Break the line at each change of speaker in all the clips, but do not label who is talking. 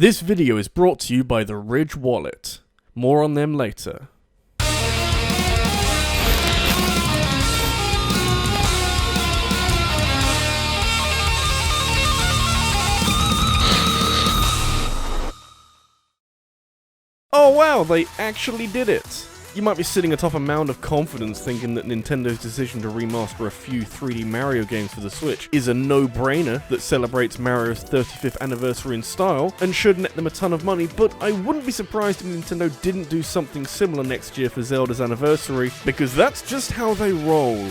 This video is brought to you by the Ridge Wallet. More on them later. Oh wow, they actually did it! You might be sitting atop a mound of confidence thinking that Nintendo's decision to remaster a few 3D Mario games for the Switch is a no-brainer that celebrates Mario's 35th anniversary in style and should net them a ton of money, but I wouldn't be surprised if Nintendo didn't do something similar next year for Zelda's anniversary, because that's just how they roll.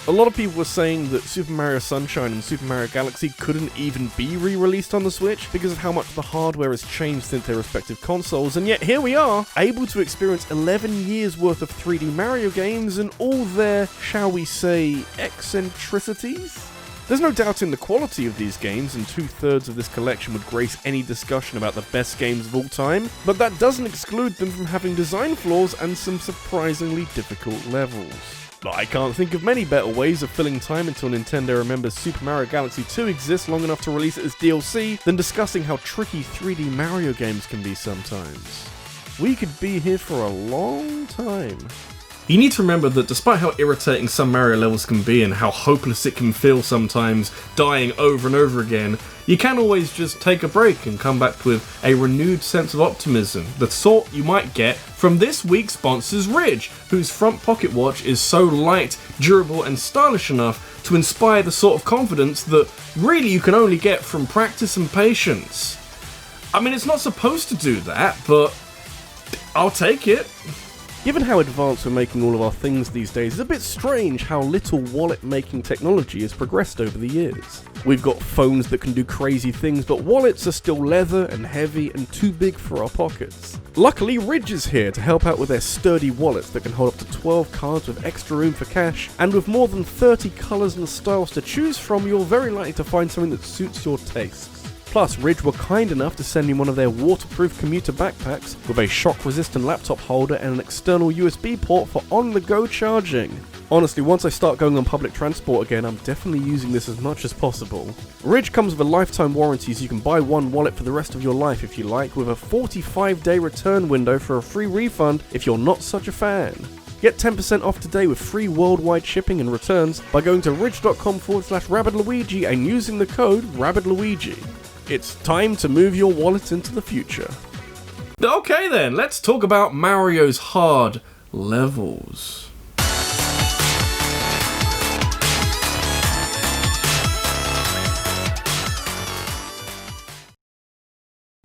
A lot of people were saying that Super Mario Sunshine and Super Mario Galaxy couldn't even be re-released on the Switch because of how much the hardware has changed since their respective consoles, and yet here we are, able to experience 11 years worth of 3D Mario games and all their, shall we say, eccentricities? There's no doubting the quality of these games, and 2/3 of this collection would grace any discussion about the best games of all time, but that doesn't exclude them from having design flaws and some surprisingly difficult levels. I can't think of many better ways of filling time until Nintendo remembers Super Mario Galaxy 2 exists long enough to release it as DLC than discussing how tricky 3D Mario games can be sometimes. We could be here for a long time. You need to remember that despite how irritating some Mario levels can be and how hopeless it can feel sometimes, dying over and over again, you can always just take a break and come back with a renewed sense of optimism, the sort you might get from this week's sponsors Ridge, whose front pocket watch is so light, durable and stylish enough to inspire the sort of confidence that really you can only get from practice and patience. I mean, it's not supposed to do that, but I'll take it. Given how advanced we're making all of our things these days, it's a bit strange how little wallet-making technology has progressed over the years. We've got phones that can do crazy things, but wallets are still leather and heavy and too big for our pockets. Luckily, Ridge is here to help out with their sturdy wallets that can hold up to 12 cards with extra room for cash, and with more than 30 colours and styles to choose from, you're very likely to find something that suits your tastes. Plus, Ridge were kind enough to send me one of their waterproof commuter backpacks with a shock-resistant laptop holder and an external USB port for on-the-go charging. Honestly, once I start going on public transport again, I'm definitely using this as much as possible. Ridge comes with a lifetime warranty, so you can buy one wallet for the rest of your life if you like, with a 45-day return window for a free refund if you're not such a fan. Get 10% off today with free worldwide shipping and returns by going to ridge.com/RabbidLuigi and using the code RabbidLuigi. It's time to move your wallet into the future. Okay then, let's talk about Mario's hard levels.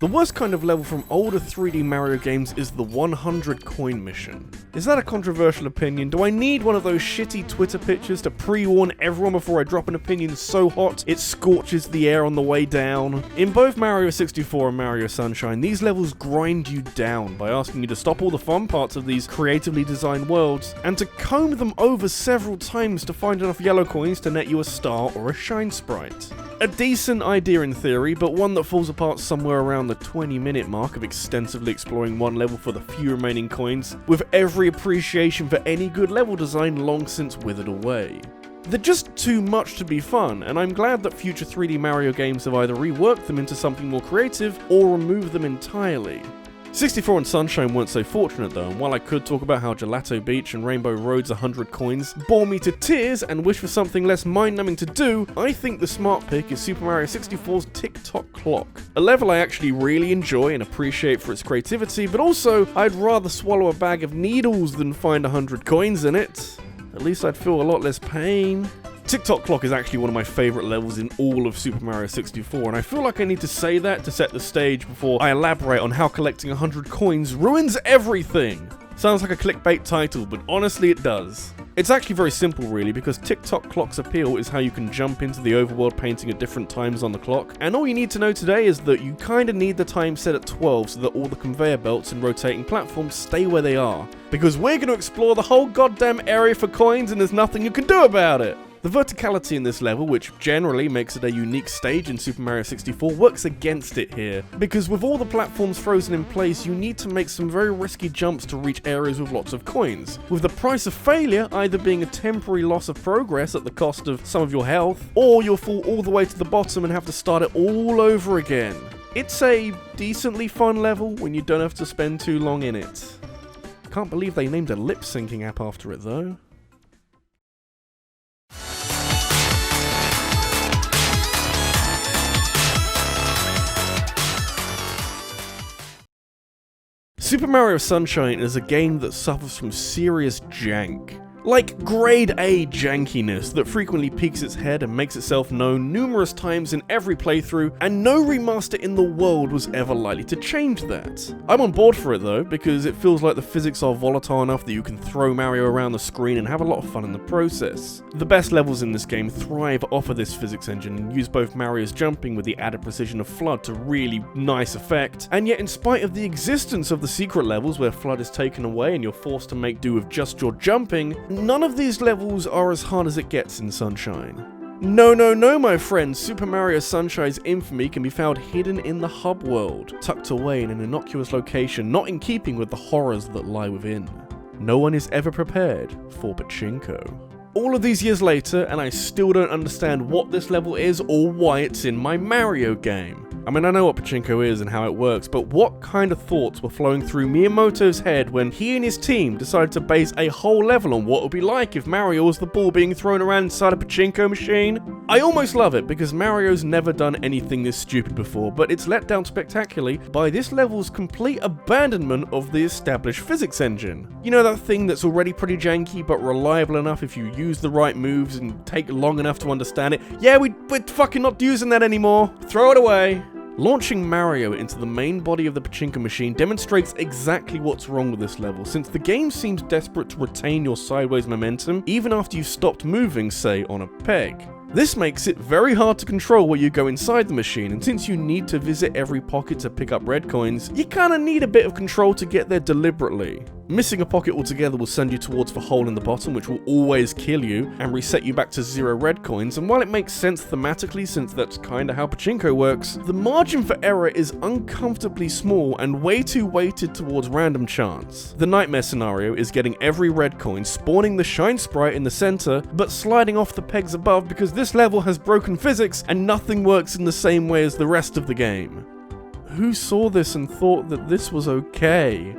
The worst kind of level from older 3D Mario games is the 100 coin mission. Is that a controversial opinion? Do I need one of those shitty Twitter pictures to pre-warn everyone before I drop an opinion so hot it scorches the air on the way down? In both Mario 64 and Mario Sunshine, these levels grind you down by asking you to stop all the fun parts of these creatively designed worlds and to comb them over several times to find enough yellow coins to net you a star or a shine sprite. A decent idea in theory, but one that falls apart somewhere around the 20-minute mark of extensively exploring one level for the few remaining coins, with every appreciation for any good level design long since withered away. They're just too much to be fun, and I'm glad that future 3D Mario games have either reworked them into something more creative or removed them entirely. 64 and Sunshine weren't so fortunate though, and while I could talk about how Gelato Beach and Rainbow Road's 100 coins bore me to tears and wish for something less mind-numbing to do, I think the smart pick is Super Mario 64's Tick-Tock Clock. A level I actually really enjoy and appreciate for its creativity, but also I'd rather swallow a bag of needles than find 100 coins in it. At least I'd feel a lot less pain. Tick-Tock Clock is actually one of my favourite levels in all of Super Mario 64, and I feel like I need to say that to set the stage before I elaborate on how collecting 100 coins ruins everything. Sounds like a clickbait title, but honestly it does. It's actually very simple really, because Tick-Tock Clock's appeal is how you can jump into the overworld painting at different times on the clock, and all you need to know today is that you kinda need the time set at 12 so that all the conveyor belts and rotating platforms stay where they are, because we're gonna explore the whole goddamn area for coins and there's nothing you can do about it. The verticality in this level, which generally makes it a unique stage in Super Mario 64, works against it here, because with all the platforms frozen in place, you need to make some very risky jumps to reach areas with lots of coins, with the price of failure either being a temporary loss of progress at the cost of some of your health, or you'll fall all the way to the bottom and have to start it all over again. It's a decently fun level when you don't have to spend too long in it. Can't believe they named a lip-syncing app after it though. Super Mario Sunshine is a game that suffers from serious jank. Like grade A jankiness that frequently peeks its head and makes itself known numerous times in every playthrough, and no remaster in the world was ever likely to change that. I'm on board for it though, because it feels like the physics are volatile enough that you can throw Mario around the screen and have a lot of fun in the process. The best levels in this game thrive off of this physics engine and use both Mario's jumping with the added precision of FLUDD to really nice effect, and yet in spite of the existence of the secret levels where FLUDD is taken away and you're forced to make do with just your jumping, none of these levels are as hard as it gets in Sunshine. No, my friends, Super Mario Sunshine's infamy can be found hidden in the hub world, tucked away in an innocuous location not in keeping with the horrors that lie within. No one is ever prepared for pachinko. All of these years later, and I still don't understand what this level is or why it's in my Mario game. I mean, I know what pachinko is and how it works, but what kind of thoughts were flowing through Miyamoto's head when he and his team decided to base a whole level on what it would be like if Mario was the ball being thrown around inside a pachinko machine? I almost love it because Mario's never done anything this stupid before, but it's let down spectacularly by this level's complete abandonment of the established physics engine. You know, that thing that's already pretty janky but reliable enough if you use the right moves and take long enough to understand it? Yeah, we're fucking not using that anymore. Throw it away. Launching Mario into the main body of the pachinko machine demonstrates exactly what's wrong with this level, since the game seems desperate to retain your sideways momentum even after you've stopped moving, say, on a peg. This makes it very hard to control where you go inside the machine, and since you need to visit every pocket to pick up red coins, you kinda need a bit of control to get there deliberately. Missing a pocket altogether will send you towards the hole in the bottom, which will always kill you and reset you back to 0 red coins, and while it makes sense thematically since that's kinda how pachinko works, the margin for error is uncomfortably small and way too weighted towards random chance. The nightmare scenario is getting every red coin, spawning the shine sprite in the center, but sliding off the pegs above because this level has broken physics and nothing works in the same way as the rest of the game. Who saw this and thought that this was okay?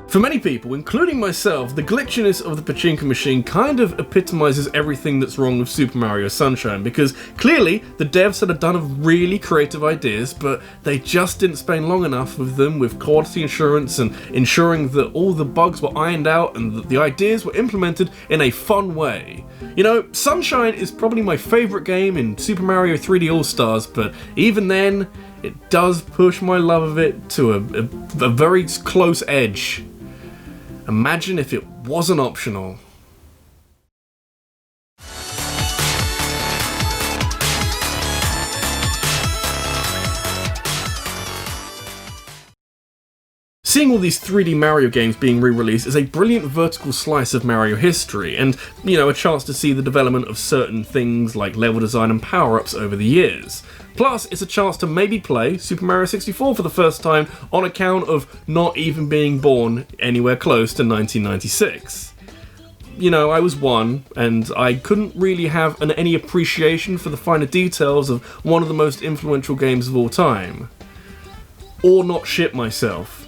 For many people, including myself, the glitchiness of the pachinko machine kind of epitomizes everything that's wrong with Super Mario Sunshine, because clearly the devs had a ton of really creative ideas, but they just didn't spend long enough with them with quality assurance and ensuring that all the bugs were ironed out and that the ideas were implemented in a fun way. You know, Sunshine is probably my favorite game in Super Mario 3D All-Stars, but even then, it does push my love of it to a very close edge. Imagine if it wasn't optional. Seeing all these 3D Mario games being re-released is a brilliant vertical slice of Mario history, and, you know, a chance to see the development of certain things like level design and power-ups over the years. Plus, it's a chance to maybe play Super Mario 64 for the first time on account of not even being born anywhere close to 1996. You know, I was one, and I couldn't really have any appreciation for the finer details of one of the most influential games of all time. Or not shit myself.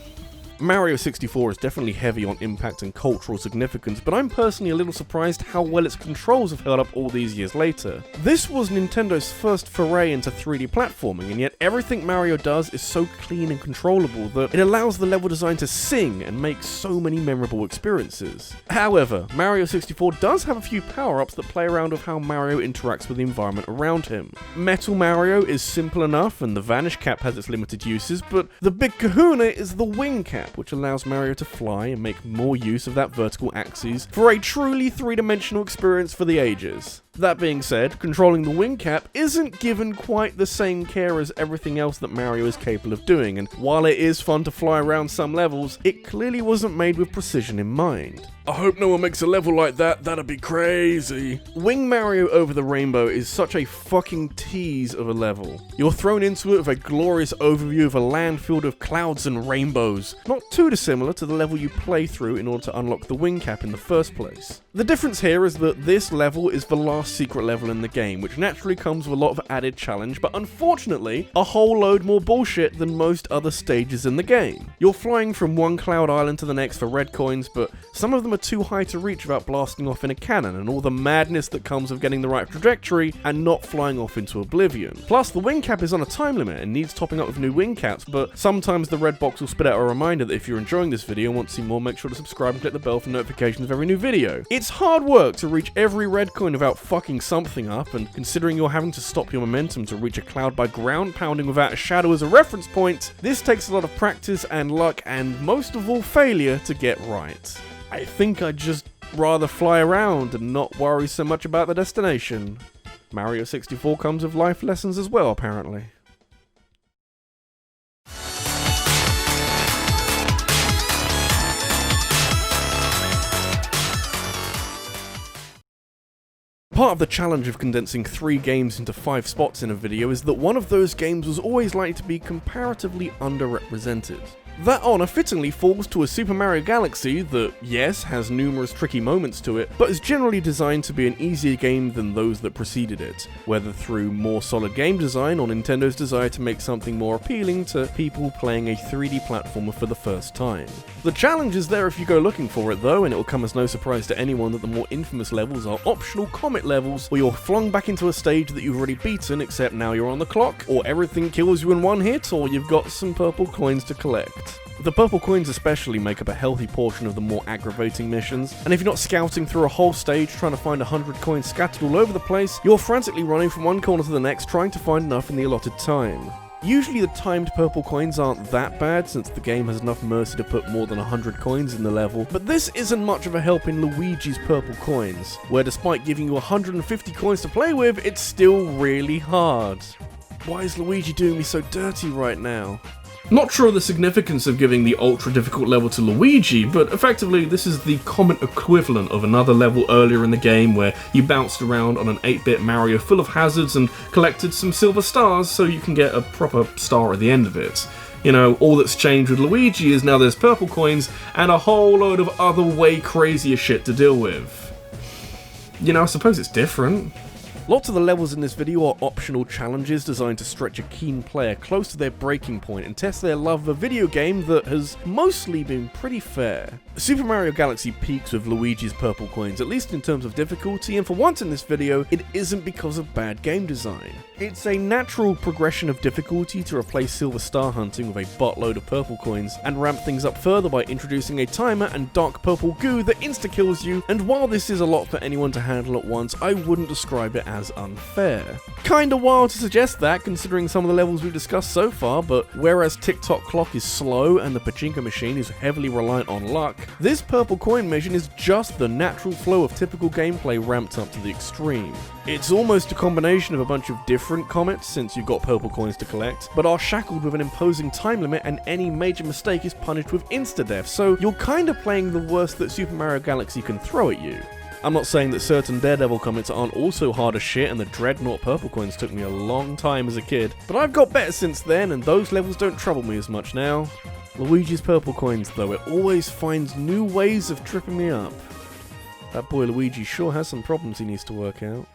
Mario 64 is definitely heavy on impact and cultural significance, but I'm personally a little surprised how well its controls have held up all these years later. This was Nintendo's first foray into 3D platforming, and yet everything Mario does is so clean and controllable that it allows the level design to sing and make so many memorable experiences. However, Mario 64 does have a few power-ups that play around with how Mario interacts with the environment around him. Metal Mario is simple enough, and the Vanish Cap has its limited uses, but the big kahuna is the Wing Cap, which allows Mario to fly and make more use of that vertical axis for a truly three-dimensional experience for the ages. That being said, controlling the Wing Cap isn't given quite the same care as everything else that Mario is capable of doing, and while it is fun to fly around some levels, it clearly wasn't made with precision in mind. I hope no one makes a level like that, that'd be crazy. Wing Mario Over the Rainbow is such a fucking tease of a level. You're thrown into it with a glorious overview of a land filled with clouds and rainbows, not too dissimilar to the level you play through in order to unlock the Wing Cap in the first place. The difference here is that this level is the last last secret level in the game, which naturally comes with a lot of added challenge, but unfortunately, a whole load more bullshit than most other stages in the game. You're flying from one cloud island to the next for red coins, but some of them are too high to reach without blasting off in a cannon, and all the madness that comes with getting the right trajectory and not flying off into oblivion. Plus, the wing cap is on a time limit and needs topping up with new wing caps, but sometimes the red box will spit out a reminder that if you're enjoying this video and want to see more, make sure to subscribe and click the bell for notifications of every new video. It's hard work to reach every red coin without fucking something up, and considering you're having to stop your momentum to reach a cloud by ground pounding without a shadow as a reference point, this takes a lot of practice and luck and most of all failure to get right. I think I'd just rather fly around and not worry so much about the destination. Mario 64 comes with life lessons as well, apparently. Part of the challenge of condensing 3 games into 5 spots in a video is that one of those games was always likely to be comparatively underrepresented. That honour fittingly falls to a Super Mario Galaxy that, yes, has numerous tricky moments to it, but is generally designed to be an easier game than those that preceded it, whether through more solid game design or Nintendo's desire to make something more appealing to people playing a 3D platformer for the first time. The challenge is there if you go looking for it though, and it will come as no surprise to anyone that the more infamous levels are optional comet levels, where you're flung back into a stage that you've already beaten, except now you're on the clock, or everything kills you in one hit, or you've got some purple coins to collect. The purple coins especially make up a healthy portion of the more aggravating missions, and if you're not scouting through a whole stage trying to find 100 coins scattered all over the place, you're frantically running from one corner to the next trying to find enough in the allotted time. Usually the timed purple coins aren't that bad since the game has enough mercy to put more than 100 coins in the level, but this isn't much of a help in Luigi's purple coins, where despite giving you 150 coins to play with, it's still really hard. Why is Luigi doing me so dirty right now? Not sure of the significance of giving the ultra difficult level to Luigi, but effectively this is the common equivalent of another level earlier in the game where you bounced around on an 8-bit Mario full of hazards and collected some silver stars so you can get a proper star at the end of it. You know, all that's changed with Luigi is now there's purple coins and a whole load of other way crazier shit to deal with. You know, I suppose it's different. Lots of the levels in this video are optional challenges designed to stretch a keen player close to their breaking point and test their love of a video game that has mostly been pretty fair. Super Mario Galaxy peaks with Luigi's purple coins, at least in terms of difficulty, and for once in this video, it isn't because of bad game design. It's a natural progression of difficulty to replace silver star hunting with a buttload of purple coins, and ramp things up further by introducing a timer and dark purple goo that insta-kills you, and while this is a lot for anyone to handle at once, I wouldn't describe it as unfair. Kinda wild to suggest that, considering some of the levels we've discussed so far, but whereas Tick-Tock Clock is slow and the pachinko machine is heavily reliant on luck, this purple coin mission is just the natural flow of typical gameplay ramped up to the extreme. It's almost a combination of a bunch of different comets, since you've got purple coins to collect, but are shackled with an imposing time limit and any major mistake is punished with insta-death, so you're kinda playing the worst that Super Mario Galaxy can throw at you. I'm not saying that certain Daredevil comets aren't also hard as shit, and the Dreadnought purple coins took me a long time as a kid, but I've got better since then and those levels don't trouble me as much now. Luigi's purple coins though, it always finds new ways of tripping me up. That boy Luigi sure has some problems he needs to work out.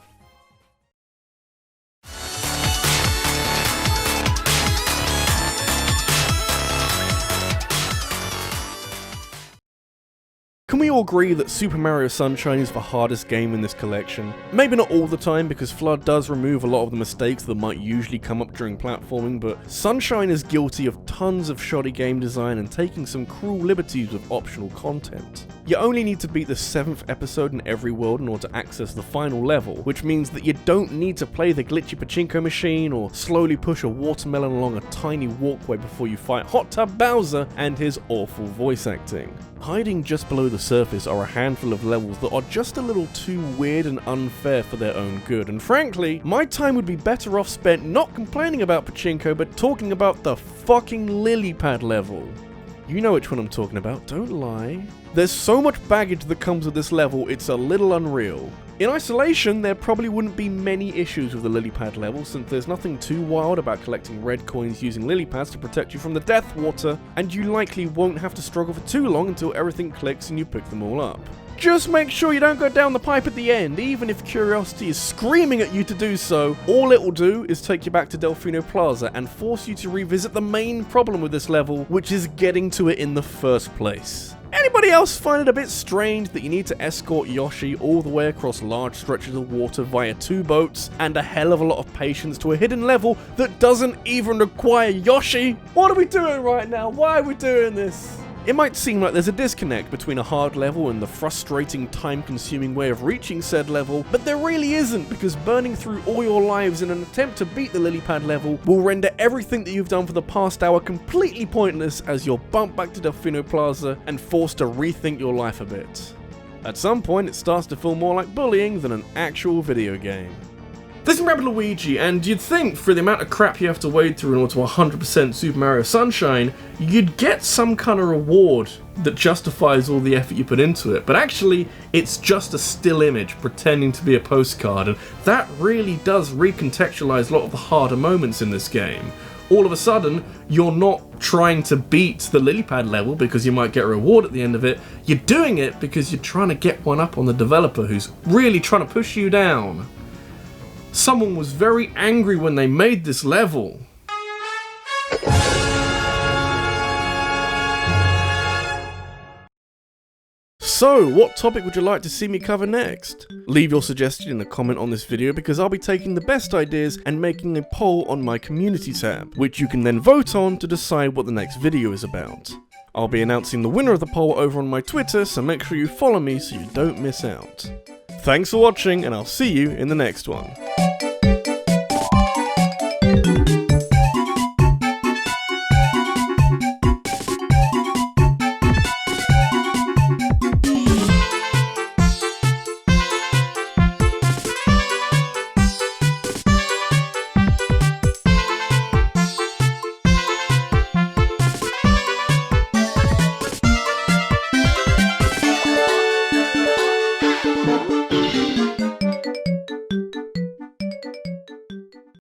Can we all agree that Super Mario Sunshine is the hardest game in this collection? Maybe not all the time, because Flood does remove a lot of the mistakes that might usually come up during platforming, but Sunshine is guilty of tons of shoddy game design and taking some cruel liberties with optional content. You only need to beat the 7th episode in every world in order to access the final level, which means that you don't need to play the glitchy pachinko machine or slowly push a watermelon along a tiny walkway before you fight Hot Tub Bowser and his awful voice acting. Hiding just below the surface are a handful of levels that are just a little too weird and unfair for their own good, and frankly, my time would be better off spent not complaining about pachinko but talking about the fucking lily pad level. You know which one I'm talking about, don't lie. There's so much baggage that comes with this level, it's a little unreal. In isolation, there probably wouldn't be many issues with the lily pad level, since there's nothing too wild about collecting red coins using lily pads to protect you from the death water, and you likely won't have to struggle for too long until everything clicks and you pick them all up. Just make sure you don't go down the pipe at the end, even if curiosity is screaming at you to do so. All it will do is take you back to Delfino Plaza and force you to revisit the main problem with this level, which is getting to it in the first place. Anybody else find it a bit strange that you need to escort Yoshi all the way across large stretches of water via 2 boats and a hell of a lot of patience to a hidden level that doesn't even require Yoshi? What are we doing right now? Why are we doing this? It might seem like there's a disconnect between a hard level and the frustrating, time-consuming way of reaching said level, but there really isn't, because burning through all your lives in an attempt to beat the lily pad level will render everything that you've done for the past hour completely pointless as you're bumped back to Delfino Plaza and forced to rethink your life a bit. At some point, it starts to feel more like bullying than an actual video game. This is RabbidLuigi, and you'd think for the amount of crap you have to wade through in order to 100% Super Mario Sunshine, you'd get some kind of reward that justifies all the effort you put into it, but actually it's just a still image pretending to be a postcard, and that really does recontextualize a lot of the harder moments in this game. All of a sudden, you're not trying to beat the lily pad level because you might get a reward at the end of it, you're doing it because you're trying to get one up on the developer who's really trying to push you down. Someone was very angry when they made this level. So, what topic would you like to see me cover next? Leave your suggestion in a comment on this video, because I'll be taking the best ideas and making a poll on my community tab, which you can then vote on to decide what the next video is about. I'll be announcing the winner of the poll over on my Twitter, so make sure you follow me so you don't miss out. Thanks for watching, and I'll see you in the next one.